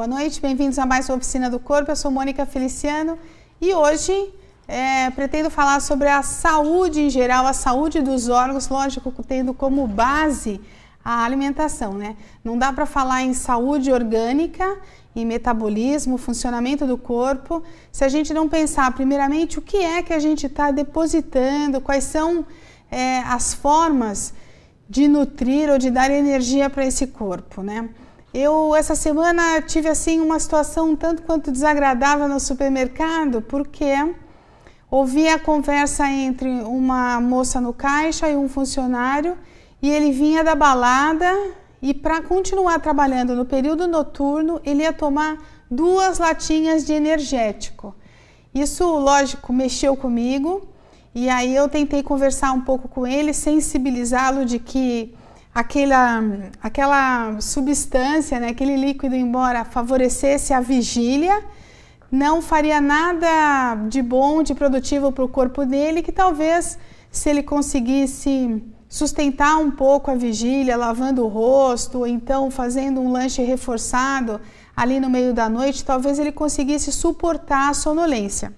noite, bem-vindos a mais uma Oficina do Corpo. Eu sou Mônica Feliciano e hoje pretendo falar sobre a saúde em geral, a saúde dos órgãos, lógico, tendo como base a alimentação, né? Não dá para falar em saúde orgânica, em metabolismo, funcionamento do corpo, se a gente não pensar primeiramente o que é que a gente está depositando, quais são as formas de nutrir ou de dar energia para esse corpo, né? Eu, essa semana, tive assim uma situação um tanto quanto desagradável no supermercado, porque ouvi a conversa entre uma moça no caixa e um funcionário, e ele vinha da balada e para continuar trabalhando no período noturno, ele ia tomar 2 latinhas de energético. Isso, lógico, mexeu comigo, e aí eu tentei conversar um pouco com ele, sensibilizá-lo de que aquela substância, né, aquele líquido, embora favorecesse a vigília, não faria nada de bom, de produtivo para o corpo dele, que talvez se ele conseguisse sustentar um pouco a vigília, lavando o rosto, ou então fazendo um lanche reforçado ali no meio da noite, talvez ele conseguisse suportar a sonolência.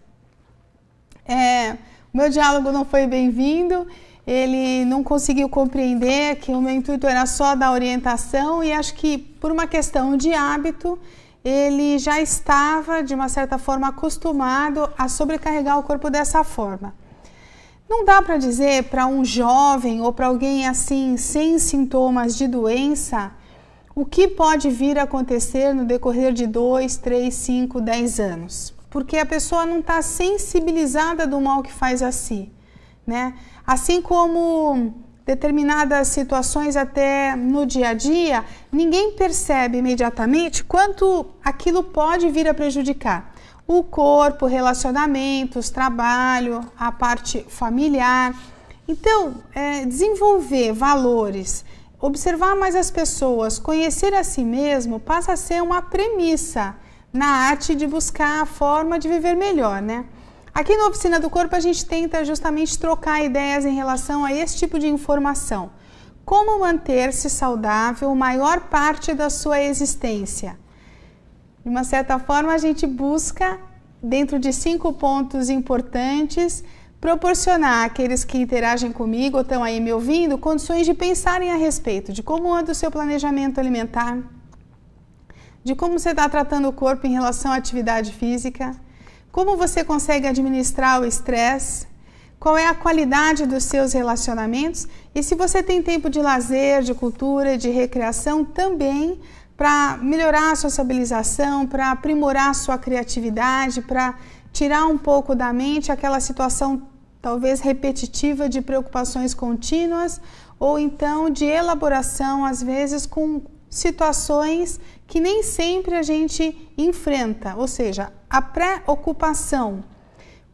O meu diálogo não foi bem-vindo, ele não conseguiu compreender que o meu intuito era só dar orientação e acho que por uma questão de hábito, ele já estava de uma certa forma acostumado a sobrecarregar o corpo dessa forma. Não dá para dizer para um jovem ou para alguém assim sem sintomas de doença o que pode vir a acontecer no decorrer de 2, 3, 5, 10 anos, porque a pessoa não está sensibilizada do mal que faz a si, né? Assim como determinadas situações até no dia a dia, ninguém percebe imediatamente quanto aquilo pode vir a prejudicar o corpo, relacionamentos, trabalho, a parte familiar. Então, desenvolver valores, observar mais as pessoas, conhecer a si mesmo, passa a ser uma premissa na arte de buscar a forma de viver melhor, né? Aqui na Oficina do Corpo a gente tenta justamente trocar ideias em relação a esse tipo de informação. Como manter-se saudável a maior parte da sua existência? De uma certa forma a gente busca, dentro de 5 pontos importantes, proporcionar àqueles que interagem comigo ou estão aí me ouvindo, condições de pensarem a respeito de como anda o seu planejamento alimentar, de como você está tratando o corpo em relação à atividade física, como você consegue administrar o estresse, qual é a qualidade dos seus relacionamentos e se você tem tempo de lazer, de cultura, de recreação também para melhorar a sociabilização, para aprimorar a sua criatividade, para tirar um pouco da mente aquela situação talvez repetitiva de preocupações contínuas ou então de elaboração, às vezes com situações que nem sempre a gente enfrenta, ou seja, a preocupação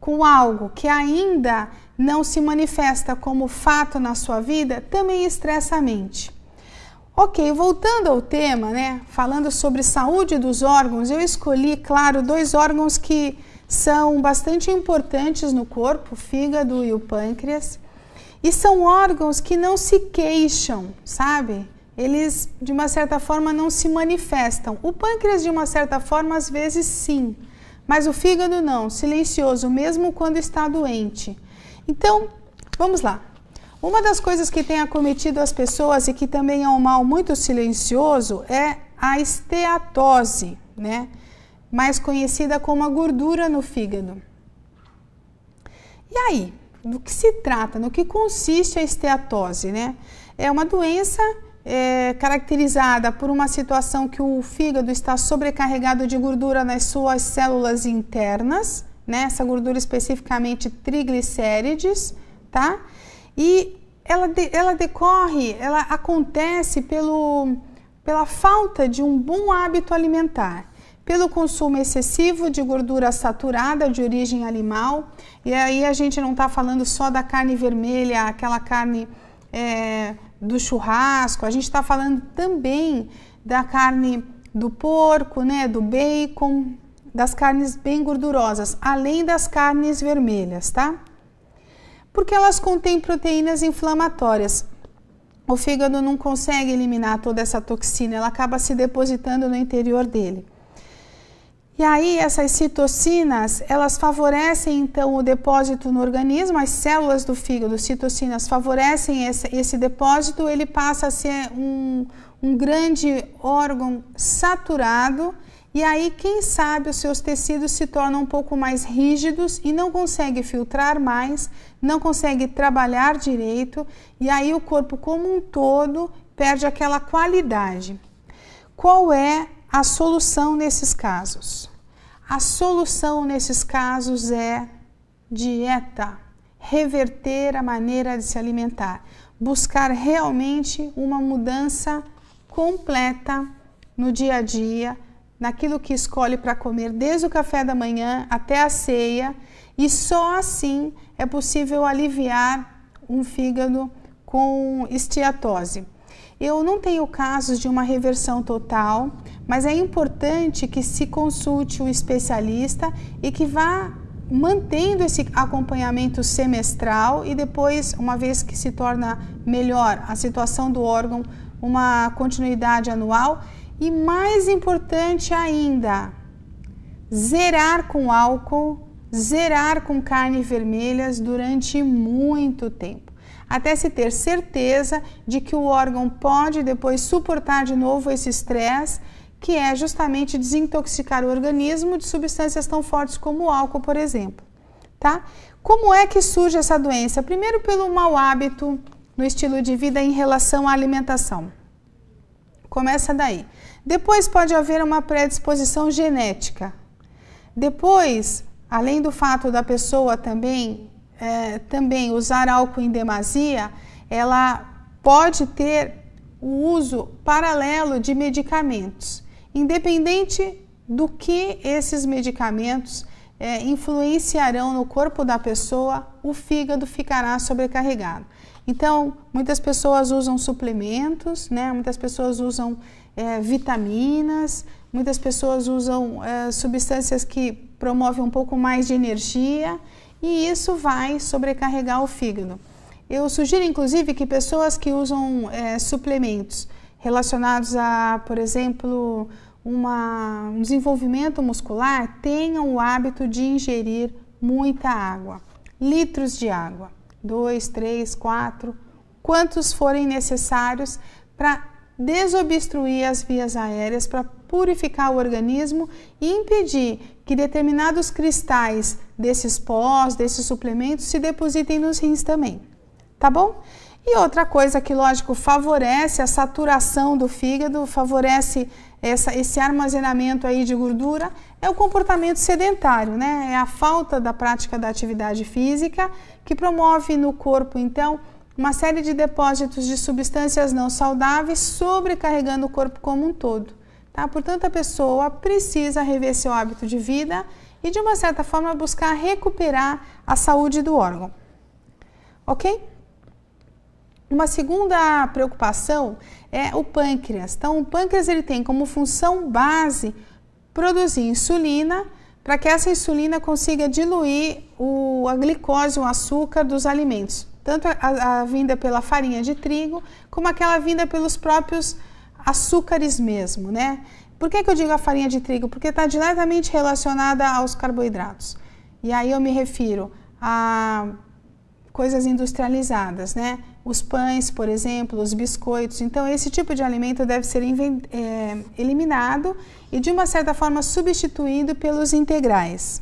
com algo que ainda não se manifesta como fato na sua vida também estressa a mente. Ok, voltando ao tema, né, falando sobre saúde dos órgãos, eu escolhi, claro, 2 órgãos que são bastante importantes no corpo, o fígado e o pâncreas, e são órgãos que não se queixam, sabe? Eles, de uma certa forma, não se manifestam. O pâncreas, de uma certa forma, às vezes sim, mas o fígado não, silencioso, mesmo quando está doente. Então, vamos lá. Uma das coisas que tem acometido as pessoas e que também é um mal muito silencioso é a esteatose, né? Mais conhecida como a gordura no fígado. E aí, do que se trata? No que consiste a esteatose, né? É uma doença caracterizada por uma situação que o fígado está sobrecarregado de gordura nas suas células internas, né? Essa gordura especificamente triglicérides, tá? E ela acontece pela falta de um bom hábito alimentar, pelo consumo excessivo de gordura saturada de origem animal, e aí a gente não está falando só da carne vermelha, aquela carne do churrasco, a gente está falando também da carne do porco, né, do bacon, das carnes bem gordurosas, além das carnes vermelhas, tá? Porque elas contêm proteínas inflamatórias. O fígado não consegue eliminar toda essa toxina, ela acaba se depositando no interior dele. E aí essas citocinas, elas favorecem então o depósito no organismo, as células do fígado, citocinas, favorecem esse depósito, ele passa a ser um grande órgão saturado, e aí quem sabe os seus tecidos se tornam um pouco mais rígidos e não consegue filtrar mais, não consegue trabalhar direito, e aí o corpo como um todo perde aquela qualidade. Qual é a solução nesses casos? A solução nesses casos é dieta, reverter a maneira de se alimentar, buscar realmente uma mudança completa no dia a dia, naquilo que escolhe para comer desde o café da manhã até a ceia, e só assim é possível aliviar um fígado com esteatose. Eu não tenho casos de uma reversão total, mas é importante que se consulte o especialista e que vá mantendo esse acompanhamento semestral e depois, uma vez que se torna melhor a situação do órgão, uma continuidade anual. E mais importante ainda, zerar com álcool, zerar com carnes vermelhas durante muito tempo, até se ter certeza de que o órgão pode depois suportar de novo esse estresse, que é justamente desintoxicar o organismo de substâncias tão fortes como o álcool, por exemplo, tá? Como é que surge essa doença? Primeiro, pelo mau hábito no estilo de vida em relação à alimentação. Começa daí. Depois pode haver uma predisposição genética. Depois, além do fato da pessoa também usar álcool em demasia, ela pode ter o uso paralelo de medicamentos. Independente do que esses medicamentos influenciarão no corpo da pessoa, o fígado ficará sobrecarregado. Então, muitas pessoas usam suplementos, né? Muitas pessoas usam vitaminas, muitas pessoas usam substâncias que promovem um pouco mais de energia, e isso vai sobrecarregar o fígado. Eu sugiro, inclusive, que pessoas que usam suplementos relacionados a, por exemplo, um desenvolvimento muscular, tenham o hábito de ingerir muita água, litros de água, 2, 3, 4, quantos forem necessários para desobstruir as vias aéreas, para purificar o organismo e impedir que determinados cristais desses pós, desses suplementos, se depositem nos rins também, tá bom? E outra coisa que, lógico, favorece a saturação do fígado, favorece esse armazenamento aí de gordura, é o comportamento sedentário, né? É a falta da prática da atividade física que promove no corpo, então, uma série de depósitos de substâncias não saudáveis, sobrecarregando o corpo como um todo, tá? Portanto, a pessoa precisa rever seu hábito de vida e, de uma certa forma, buscar recuperar a saúde do órgão, ok? Uma segunda preocupação é o pâncreas. Então, o pâncreas ele tem como função base produzir insulina, para que essa insulina consiga diluir a glicose, o açúcar dos alimentos, tanto a vinda pela farinha de trigo, como aquela vinda pelos próprios açúcares mesmo, né? Por que eu digo a farinha de trigo? Porque está diretamente relacionada aos carboidratos. E aí eu me refiro a coisas industrializadas, né? Os pães, por exemplo, os biscoitos. Então, esse tipo de alimento deve ser eliminado e, de uma certa forma, substituído pelos integrais.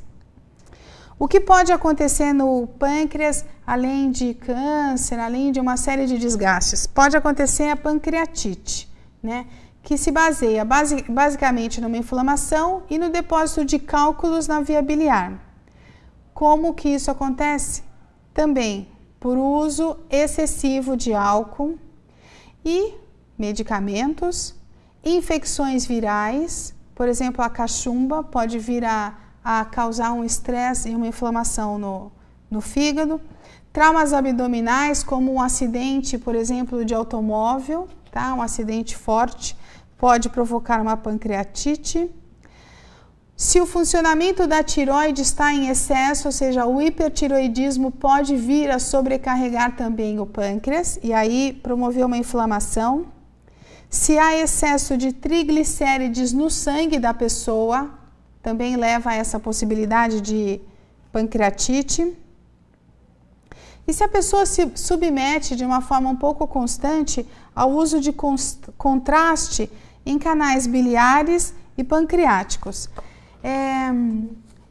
O que pode acontecer no pâncreas, além de câncer, além de uma série de desgastes? Pode acontecer a pancreatite, né? Que se baseia basicamente numa inflamação e no depósito de cálculos na via biliar. Como que isso acontece? Também por uso excessivo de álcool e medicamentos, infecções virais, por exemplo, a cachumba pode vir a causar um estresse e uma inflamação no fígado, traumas abdominais como um acidente, por exemplo, de automóvel, tá? Um acidente forte pode provocar uma pancreatite. Se o funcionamento da tireoide está em excesso, ou seja, o hipertireoidismo pode vir a sobrecarregar também o pâncreas e aí promover uma inflamação. Se há excesso de triglicérides no sangue da pessoa, também leva a essa possibilidade de pancreatite. E se a pessoa se submete de uma forma um pouco constante ao uso de contraste em canais biliares e pancreáticos.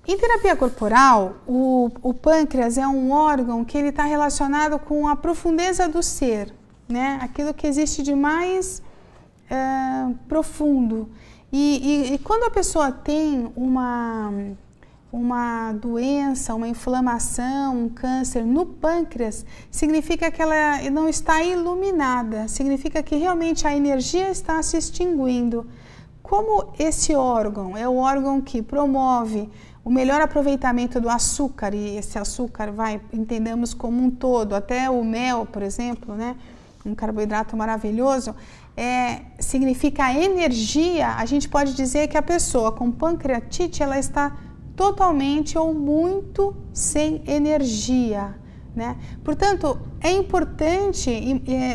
Em terapia corporal, o pâncreas é um órgão que ele está relacionado com a profundeza do ser, né? Aquilo que existe de mais profundo. E quando a pessoa tem uma doença, uma inflamação, um câncer no pâncreas, significa que ela não está iluminada, significa que realmente a energia está se extinguindo. Como esse órgão é o órgão que promove o melhor aproveitamento do açúcar, e esse açúcar vai, entendamos como um todo, até o mel, por exemplo, né? Um carboidrato maravilhoso, significa energia, a gente pode dizer que a pessoa com pancreatite, ela está totalmente ou muito sem energia, né? Portanto, é importante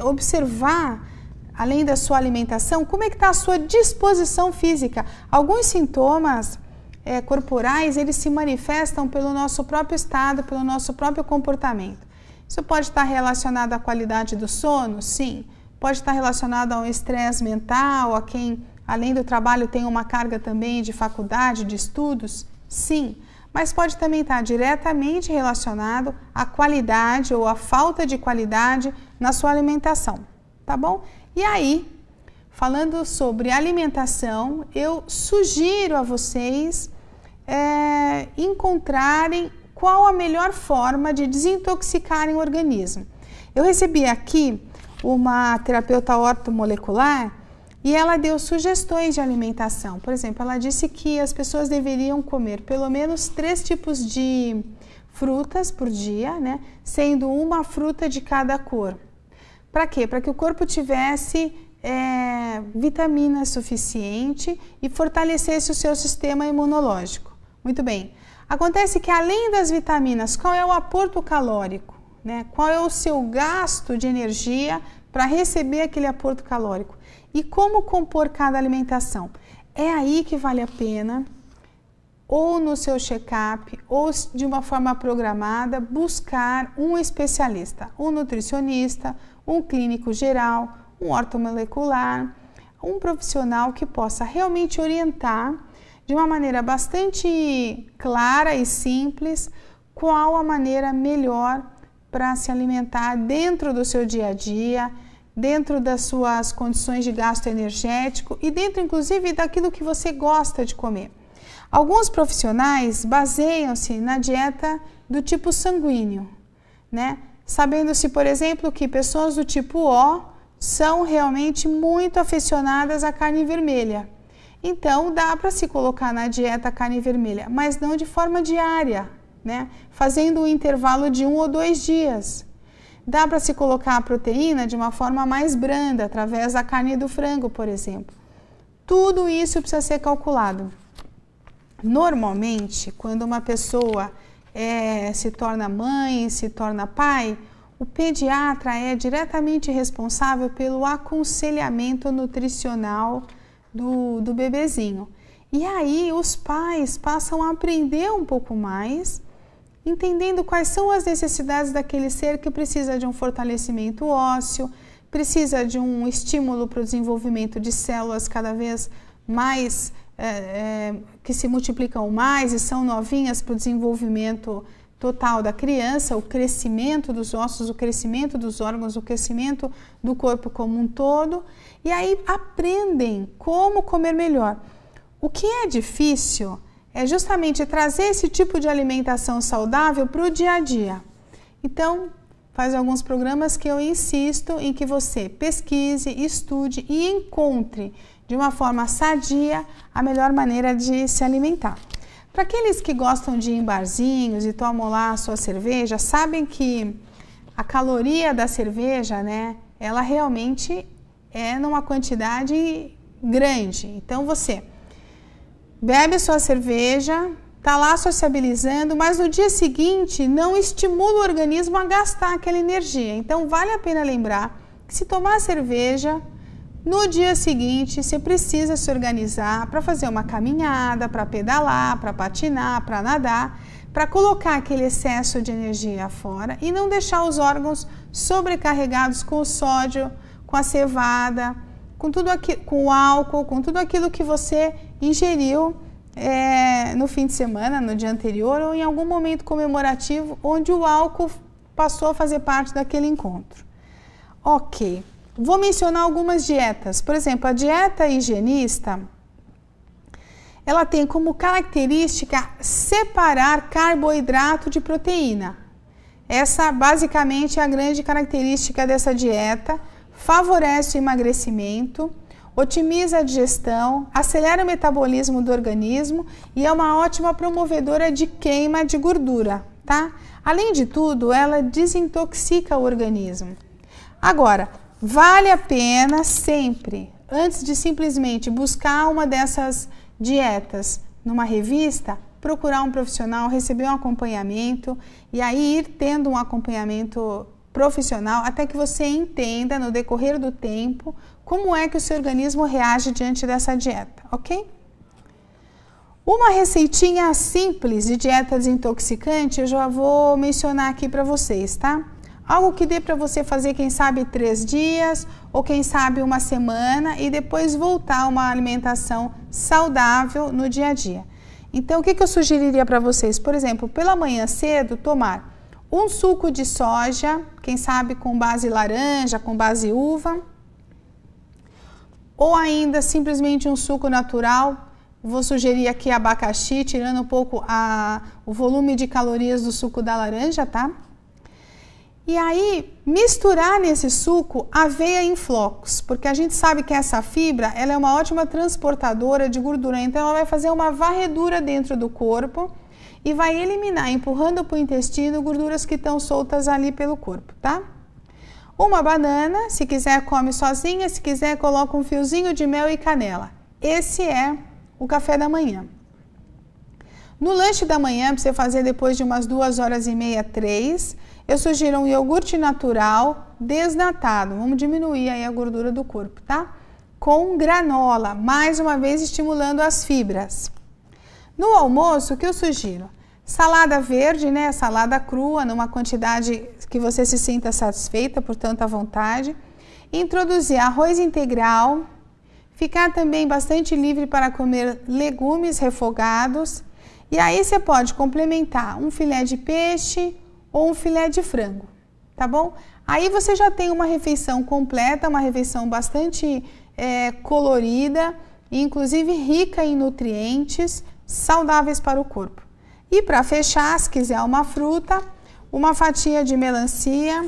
observar, além da sua alimentação, como é que está a sua disposição física. Alguns sintomas corporais, eles se manifestam pelo nosso próprio estado, pelo nosso próprio comportamento. Isso pode estar relacionado à qualidade do sono? Sim. Pode estar relacionado a um estresse mental, a quem, além do trabalho, tem uma carga também de faculdade, de estudos? Sim. Mas pode também estar diretamente relacionado à qualidade ou à falta de qualidade na sua alimentação, tá bom? E aí, falando sobre alimentação, eu sugiro a vocês encontrarem qual a melhor forma de desintoxicarem o organismo. Eu recebi aqui uma terapeuta ortomolecular e ela deu sugestões de alimentação. Por exemplo, ela disse que as pessoas deveriam comer pelo menos 3 tipos de frutas por dia, né? Sendo uma fruta de cada cor. Para quê? Para que o corpo tivesse vitamina suficiente e fortalecesse o seu sistema imunológico. Muito bem. Acontece que além das vitaminas, qual é o aporto calórico, né? Qual é o seu gasto de energia para receber aquele aporto calórico? E como compor cada alimentação? É aí que vale a pena, ou no seu check-up, ou de uma forma programada, buscar um especialista, um nutricionista, um clínico geral, um ortomolecular, um profissional que possa realmente orientar de uma maneira bastante clara e simples qual a maneira melhor para se alimentar dentro do seu dia a dia, dentro das suas condições de gasto energético e dentro, inclusive, daquilo que você gosta de comer. Alguns profissionais baseiam-se na dieta do tipo sanguíneo, né? Sabendo-se, por exemplo, que pessoas do tipo O são realmente muito aficionadas à carne vermelha. Então, dá para se colocar na dieta carne vermelha, mas não de forma diária, né? Fazendo um intervalo de 1 ou 2 dias. Dá para se colocar a proteína de uma forma mais branda, através da carne do frango, por exemplo. Tudo isso precisa ser calculado. Normalmente, quando uma pessoa se torna mãe, se torna pai, o pediatra é diretamente responsável pelo aconselhamento nutricional do bebezinho. E aí os pais passam a aprender um pouco mais, entendendo quais são as necessidades daquele ser que precisa de um fortalecimento ósseo, precisa de um estímulo para o desenvolvimento de células cada vez mais, que se multiplicam mais e são novinhas para o desenvolvimento total da criança, o crescimento dos ossos, o crescimento dos órgãos, o crescimento do corpo como um todo, e aí aprendem como comer melhor. O que é difícil é justamente trazer esse tipo de alimentação saudável para o dia a dia. Então, faz alguns programas que eu insisto em que você pesquise, estude e encontre de uma forma sadia a melhor maneira de se alimentar. Para aqueles que gostam de ir em barzinhos e tomam lá a sua cerveja, sabem que a caloria da cerveja, né, ela realmente é numa quantidade grande. Então você bebe sua cerveja, está lá sociabilizando, mas no dia seguinte não estimula o organismo a gastar aquela energia. Então vale a pena lembrar que se tomar cerveja, No dia seguinte, você precisa se organizar para fazer uma caminhada, para pedalar, para patinar, para nadar, para colocar aquele excesso de energia fora e não deixar os órgãos sobrecarregados com o sódio, com a cevada, com tudo aquilo, com o álcool, com tudo aquilo que você ingeriu no fim de semana, no dia anterior ou em algum momento comemorativo onde o álcool passou a fazer parte daquele encontro. Ok, vou mencionar algumas dietas. Por exemplo, a dieta higienista, ela tem como característica separar carboidrato de proteína. Essa basicamente é a grande característica dessa dieta. Favorece o emagrecimento, otimiza a digestão, acelera o metabolismo do organismo e é uma ótima promovedora de queima de gordura, tá? Além de tudo, ela desintoxica o organismo. Agora, vale a pena sempre, antes de simplesmente buscar uma dessas dietas numa revista, procurar um profissional, receber um acompanhamento e aí ir tendo um acompanhamento profissional até que você entenda no decorrer do tempo como é que o seu organismo reage diante dessa dieta, ok? Uma receitinha simples de dieta desintoxicante eu já vou mencionar aqui para vocês, tá? Algo que dê para você fazer, quem sabe 3 dias ou quem sabe uma semana e depois voltar a uma alimentação saudável no dia a dia. Então, o que eu sugeriria para vocês? Por exemplo, pela manhã cedo, tomar um suco de soja, quem sabe com base laranja, com base uva, ou ainda simplesmente um suco natural. Vou sugerir aqui abacaxi, tirando um pouco o volume de calorias do suco da laranja, tá? E aí, misturar nesse suco aveia em flocos, porque a gente sabe que essa fibra, ela é uma ótima transportadora de gordura, então ela vai fazer uma varredura dentro do corpo e vai eliminar, empurrando para o intestino, gorduras que estão soltas ali pelo corpo, tá? Uma banana, se quiser come sozinha, se quiser coloca um fiozinho de mel e canela. Esse é o café da manhã. No lanche da manhã, para você fazer depois de umas 2h30, 3, eu sugiro um iogurte natural desnatado. Vamos diminuir aí a gordura do corpo, tá? Com granola, mais uma vez estimulando as fibras. No almoço, o que eu sugiro? Salada verde, né? Salada crua, numa quantidade que você se sinta satisfeita, portanto, à vontade. Introduzir arroz integral. Ficar também bastante livre para comer legumes refogados. E aí você pode complementar um filé de peixe ou um filé de frango, tá bom? Aí você já tem uma refeição completa, uma refeição bastante colorida, e inclusive rica em nutrientes saudáveis para o corpo. E para fechar, se quiser uma fruta, uma fatia de melancia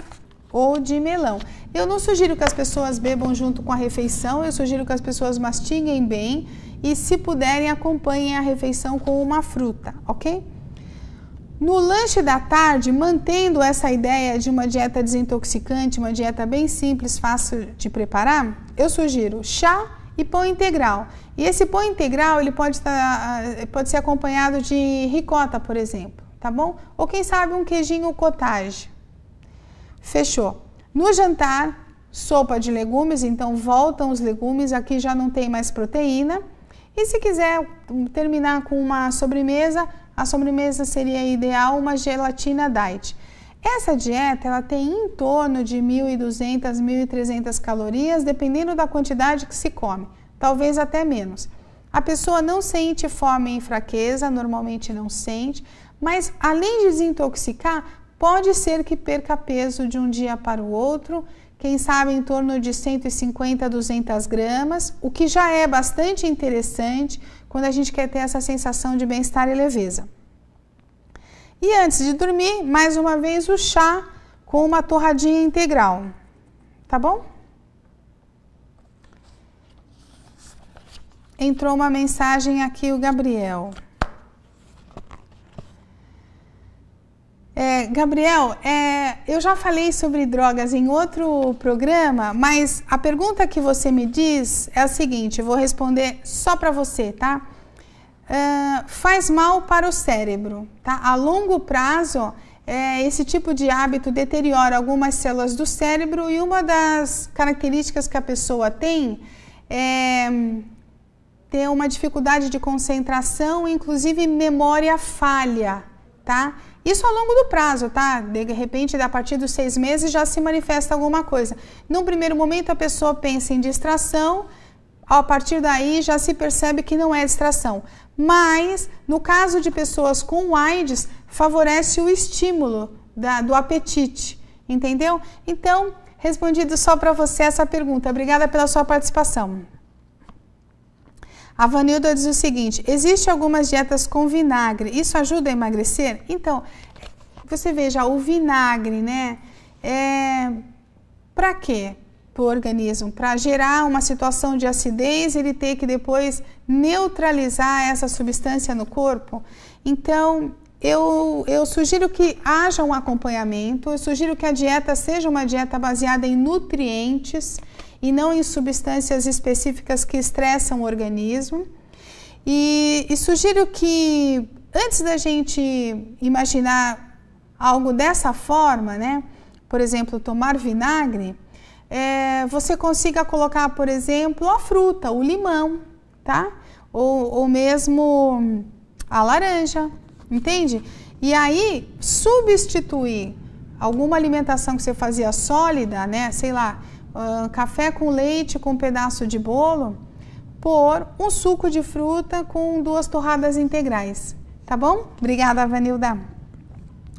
ou de melão. Eu não sugiro que as pessoas bebam junto com a refeição, eu sugiro que as pessoas mastiguem bem e, se puderem, acompanhem a refeição com uma fruta, ok? No lanche da tarde, mantendo essa ideia de uma dieta desintoxicante, uma dieta bem simples, fácil de preparar, eu sugiro chá e pão integral. E esse pão integral ele pode ser acompanhado de ricota, por exemplo, tá bom? Ou quem sabe um queijinho cottage. Fechou. No jantar, sopa de legumes, então voltam os legumes, aqui já não tem mais proteína. E se quiser terminar com uma sobremesa, a sobremesa seria ideal uma gelatina diet. Essa dieta ela tem em torno de 1.200, 1.300 calorias, dependendo da quantidade que se come, talvez até menos. A pessoa não sente fome e fraqueza, normalmente não sente, mas além de desintoxicar, pode ser que perca peso de um dia para o outro, quem sabe em torno de 150 a 200 gramas, o que já é bastante interessante quando a gente quer ter essa sensação de bem-estar e leveza. E antes de dormir, mais uma vez o chá com uma torradinha integral, tá bom? Entrou uma mensagem aqui, o Gabriel. Gabriel, eu já falei sobre drogas em outro programa, mas a pergunta que você me diz é a seguinte, eu vou responder só para você, tá? Faz mal para o cérebro, tá? A longo prazo, esse tipo de hábito deteriora algumas células do cérebro e uma das características que a pessoa tem é ter uma dificuldade de concentração, inclusive memória falha, tá? Isso ao longo do prazo, tá? De repente, a partir dos 6 meses já se manifesta alguma coisa. Num primeiro momento, a pessoa pensa em distração, a partir daí já se percebe que não é distração. Mas, no caso de pessoas com AIDS, favorece o estímulo do apetite, entendeu? Então, respondido só para você essa pergunta. Obrigada pela sua participação. A Vanilda diz o seguinte: existem algumas dietas com vinagre, isso ajuda a emagrecer? Então, você veja, o vinagre, né? Para quê? Para o organismo, para gerar uma situação de acidez, ele ter que depois neutralizar essa substância no corpo. Então, eu sugiro que haja um acompanhamento, eu sugiro que a dieta seja uma dieta baseada em nutrientes e não em substâncias específicas que estressam o organismo. E sugiro que, antes da gente imaginar algo dessa forma, né? Por exemplo, tomar vinagre, você consiga colocar, por exemplo, a fruta, o limão, tá? Ou mesmo a laranja, entende? E aí, substituir alguma alimentação que você fazia sólida, né? Sei lá, café com leite com um pedaço de bolo, por um suco de fruta com 2 torradas integrais, tá bom? Obrigada, Vanilda.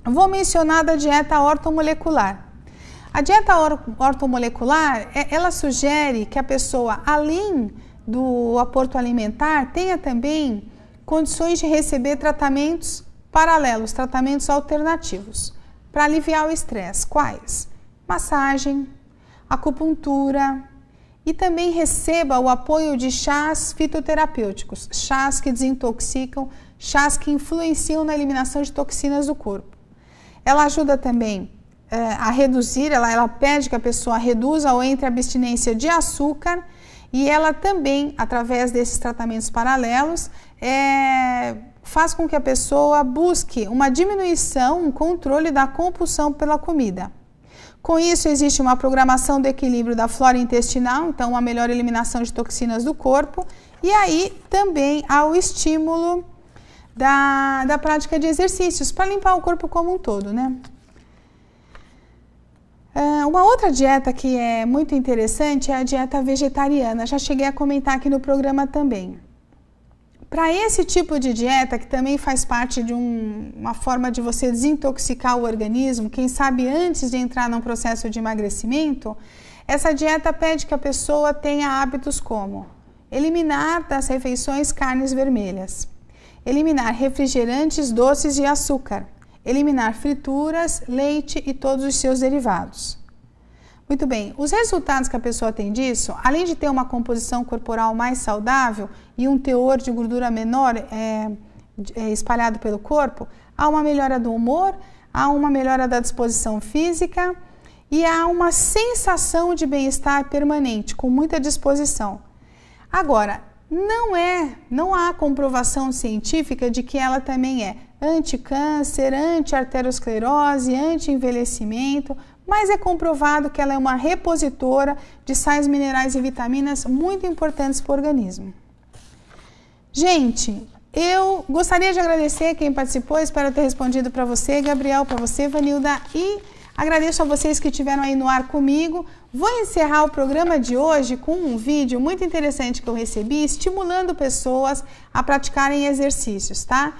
Vou mencionar da dieta ortomolecular. A dieta ortomolecular, ela sugere que a pessoa, além do aporto alimentar, tenha também condições de receber tratamentos paralelos, tratamentos alternativos, para aliviar o estresse. Quais? Massagem, acupuntura, e também receba o apoio de chás fitoterapêuticos, chás que desintoxicam, chás que influenciam na eliminação de toxinas do corpo. Ela ajuda também a reduzir, ela pede que a pessoa reduza ou entre a abstinência de açúcar, e ela também, através desses tratamentos paralelos, faz com que a pessoa busque uma diminuição, um controle da compulsão pela comida. Com isso, existe uma programação do equilíbrio da flora intestinal, então uma melhor eliminação de toxinas do corpo, e aí também há o estímulo da prática de exercícios para limpar o corpo como um todo, né? Uma outra dieta que é muito interessante é a dieta vegetariana, já cheguei a comentar aqui no programa também. Para esse tipo de dieta, que também faz parte de uma forma de você desintoxicar o organismo, quem sabe antes de entrar num processo de emagrecimento, essa dieta pede que a pessoa tenha hábitos como eliminar das refeições carnes vermelhas, eliminar refrigerantes, doces e açúcar, eliminar frituras, leite e todos os seus derivados. Muito bem, os resultados que a pessoa tem disso, além de ter uma composição corporal mais saudável e um teor de gordura menor espalhado pelo corpo, há uma melhora do humor, há uma melhora da disposição física e há uma sensação de bem-estar permanente, com muita disposição. Agora, não há comprovação científica de que ela também é anti-câncer, anti-arteriosclerose, anti-envelhecimento, mas é comprovado que ela é uma repositora de sais minerais e vitaminas muito importantes para o organismo. Gente, eu gostaria de agradecer quem participou, espero ter respondido para você, Gabriel, para você, Vanilda, e agradeço a vocês que estiveram aí no ar comigo. Vou encerrar o programa de hoje com um vídeo muito interessante que eu recebi, estimulando pessoas a praticarem exercícios, tá?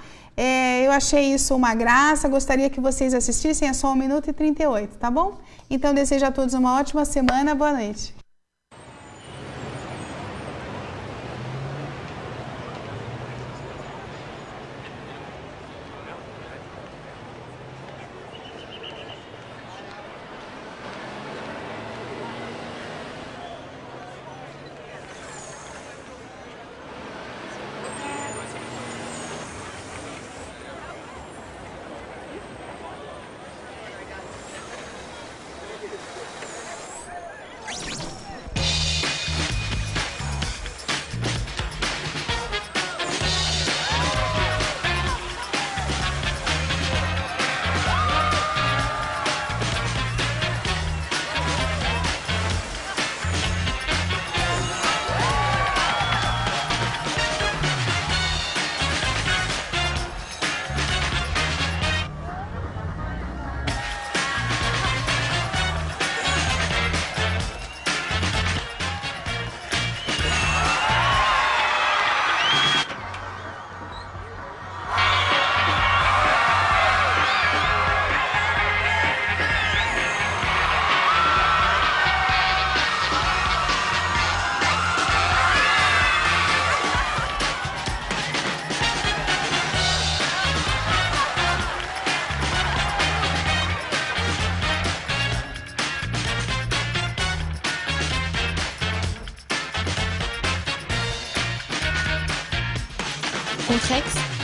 Eu achei isso uma graça, gostaria que vocês assistissem, é só 1 minuto e 38, tá bom? Então, desejo a todos uma ótima semana, boa noite. Contrex